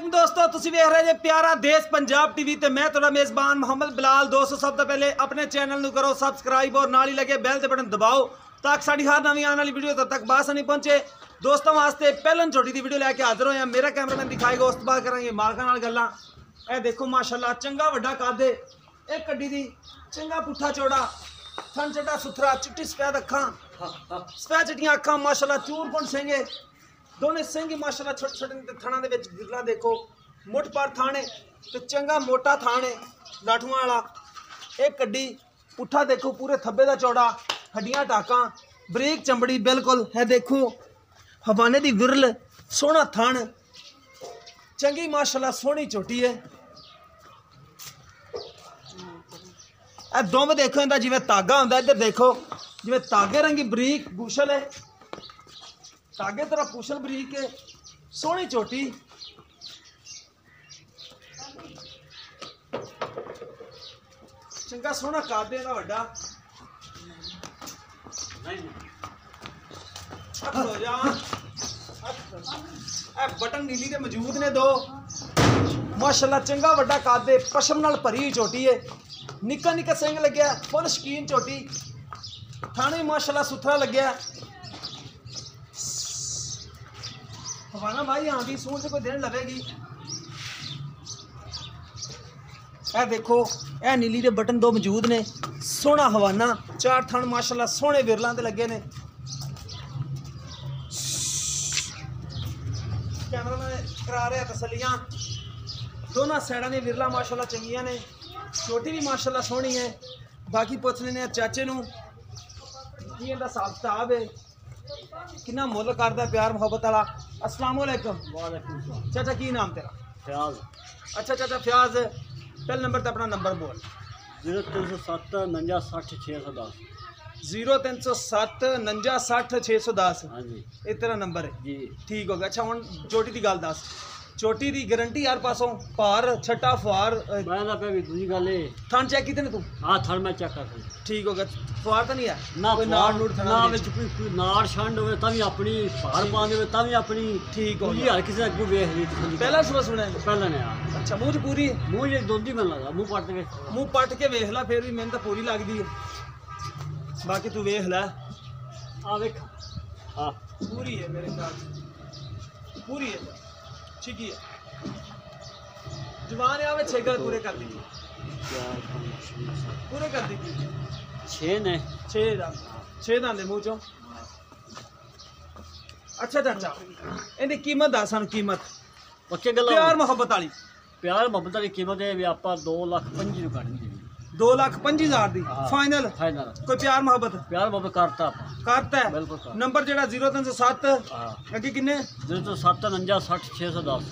वालेकुम दोस्तों, तुसीं वेख रहे जे प्यारा देश पंजाब टीवी ते मैं तुहाडा मेज़बान मोहम्मद बिलाल। दोस्तों सब तो पहले अपने चैनल नूं करो सबसक्राइब और नाल ही लगे बैल दे बटन दबाओ ताकि साडी हर नवीं आने वाली वीडियो तक बासानी पहुंचे। दोस्तों वास्ते पहलन छोटी दी वीडियो लैके हाजिर होया। मेरा कैमरामैन दिखाएगा, उस तो बाद करांगे मालकां नाल गल्लां। ए देखो माशाअल्लाह चंगा वड्डा कादे एक कड्डी दी, चंगा पुट्ठा चौड़ा, थन चट्टा सुथरा, चिट्टी सफेद अखां, सफेद चिट्टियां अखां माशाअल्लाह, चूरपुंड सिंगे दोने सिंह माशाअल्लाह, छोटे छोटे थाना दे विच गिरला देखो, मुठ पर थाने ते चंगा मोटा थाने लाठुआं वाला। एक कड्डी पुट्ठा देखो, पूरे थब्बे दा चौड़ा, हड्डियां टाकां, बरीक चमड़ी बिल्कुल है। देखो हवाने दी विरल, सोहना थन, चंगी माशाअल्लाह सोहनी चोटी है। ए दुंब देखो इंदा जिवें धागा हुंदा, इधर देखो जिवें धागे रंगी बरीक गुशल है, धागे तरह पुछल बरीक है, सोहनी चोटी। चंगा सोहना कादे दा वड्डा। बटन नीली के मौजूद ने दो माशाअल्लाह, चंगा वड्डा कादे, पशम नाल भरी चोटी है, निक्का निक्का सिंग लग्या, फुल शकीन चोटी, थाने माशाअल्लाह सुथरा लग्या। हवाना भाई हाँ भी सूर से कोई दिन लवेगी। ए देखो ए नीली दे बटन दो मौजूद ने, सोहना हवाना, चार थन माशाअल्लाह सोहने विरलां ते लगे ने। कैमरा में करा रहा तसलियां, दोनों साइडा ने विरला माशाअल्लाह चंगियां ने, छोटी भी माशाअल्लाह सोहनी है। बाकी पुछ लेने चाचे नूं की इहदा हिसाब किताब है, कितना मुल करदा प्यार मुहब्बत वाला। अस्सलाम वालेकुम। वालेकुम चाचा, की नाम तेरा? फयाज। अच्छा चाचा फयाज, पहले नंबर ते अपना नंबर बोल। 0307 49 60 610। 0307 49 60 610। हाँ जी, ये तेरा नंबर है जी ठीक हो गया। अच्छा हुण चोटी की गल दस, चोटी की गारंटी यार पासों भार छट्टा फुआर मैं ना पे भी दूसरी गल है। थन चेक कीते ने तू? हाँ थन मैं चेक कर ठीक हो गया, फुआर तो नहीं है ना, कोई नाड़ नूड़ थना ना दे विच कोई नाड़ छंड होवे तां भी अपनी भार पांदे होवे तां भी अपनी। ठीक हो जी गया। हर किसी अगू वेख ली तसल्ली। पहला सुबह सुना है? पहला ने आ अच्छा मुंह च पूरी मुंह जे दोंदी मन लगा, मुंह पट के मुंह पट के वेख ला, फिर भी मैंने तो पूरी लगती है। बाकी तू वेख लै, आ वेख। हाँ पूरी है मेरे ख्याल से, पूरी है, ठीक ही है। जवान आवे 6 गल पूरे कर दी, पूरे कर दी 6 ने 6 दांदे मुंह चो। अच्छा चाचा इहदी कीमत दस सानू, कीमत पक्के गल्ला प्यार मुहब्बत वाली। प्यार मुहब्बत वाली कीमत है भी आपा 2,25,000 रुपए देंगे। 2,25,000 दी हाँ। फाइनल? फाइनल कोई प्यार मुहब्बत प्यार मुहब्बत करता आपा करता है? बिल्कुल करता। नंबर जेड़ा 0307 हाँ अगे किन्ने? 0307 49 60 610।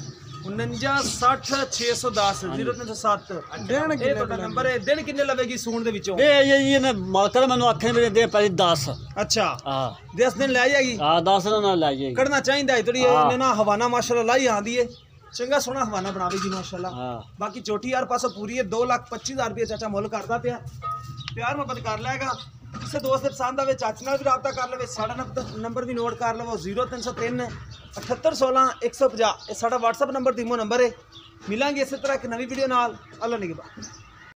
49 60 610 0307 ਇਹ ਤੁਹਾਡਾ ਨੰਬਰ ਹੈ। ਦਿਨ ਕਿੰਨੇ ਲਵੇਗੀ ਸੂਣ ਦੇ ਵਿੱਚੋਂ? ਇਹ ਨੇ ਮਾਲਕਰ ਮੈਨੂੰ ਆਖੇ ਮੇਰੇ ਦੇ ਪਹਿਲੇ 10। ਅੱਛਾ ਹਾਂ 10 ਦਿਨ ਲੈ ਜਾਏਗੀ। ਹਾਂ 10 ਨਾਲ ਲੈ ਜਾਏਗੀ। ਕੱਢਣਾ ਚਾਹੀਦਾ ਹੈ ਥੋੜੀ ਇਹਨੇ ਨਾ ਹਵਾਨਾ ਮਾਸ਼ਾਅੱਲਾ ਲਾਈ ਆਂਦੀ ਹੈ, ਚੰਗਾ ਸੋਹਣਾ ਹਵਾਨਾ ਬਣਾਵੇਗੀ ਮਾਸ਼ਾਅੱਲਾ। ਹਾਂ ਬਾਕੀ ਚੋਟੀ ਯਾਰ ਪਾਸੋਂ ਪੂਰੀ ਹੈ। 2,25,000 ਰੁਪਏ ਚਾਚਾ ਮੁੱਲ ਕਰਦਾ ਪਿਆ, ਪਿਆਰ ਮੁਹੱਬਤ ਕਰ ਲੈਗਾ। ਕਿਸੇ ਦੋਸਤ ਦੇ ਪਸੰਦ ਆਵੇ ਚਾਚੇ ਨਾਲ ਵੀ ਰਾਬਤਾ ਕਰ ਲਵੇ। ਸਾਡਾ ਨੰਬਰ ਵੀ ਨੋਟ ਕਰ ਲਵੋ 0303 7816 150। ਇਹ ਸਾਡਾ WhatsApp ਨੰਬਰ, ਤੀਮੋ ਨੰਬਰ ਹੈ। ਮਿਲਾਂਗੇ ਇਸੇ ਤਰ੍ਹਾਂ ਇੱਕ ਨਵੀਂ ਵੀਡੀਓ ਨਾਲ। ਅੱਲਾ ਨਿਗਹਿਬਾਨ।